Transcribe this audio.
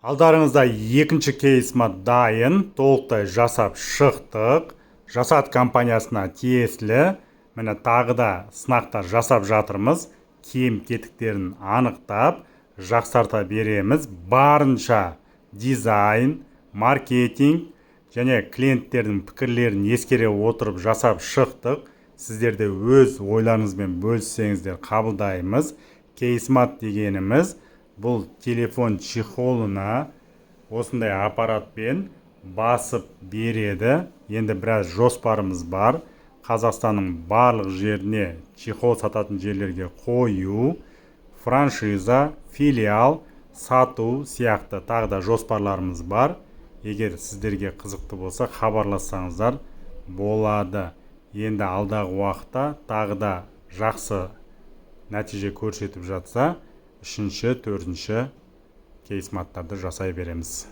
Алдарыңызда екінші кейсмат дайын, толықтай жасап шықтық. Жасат компаниясына тиесілі. Міне тағы да сынақтар жасап жатырмыз. Кем кетіктерін анықтап, жақсарта береміз. Барынша дизайн, маркетинг және клиенттердің пікірлерін ескере отырып жасап шықтық. Сіздерде өз ойларыңызбен бөліссеңіздер қабылдаймыз. Кейсмат дегеніміз бұл телефон чехолына осындай аппаратпен басып береді. Енді біраз жоспарымыз бар. Қазақстанның барлық жеріне чехол сататын жерлерге қою, франшиза, филиал, сату сияқты тағы да жоспарларымыз бар. Егер сіздерге қызықты болса, хабарлассаңыздар болады. Енді алдағы уақытта тағы да жақсы нәтиже көрсетіп жатса, үшінші, төртінші кейсматтарды жасай береміз.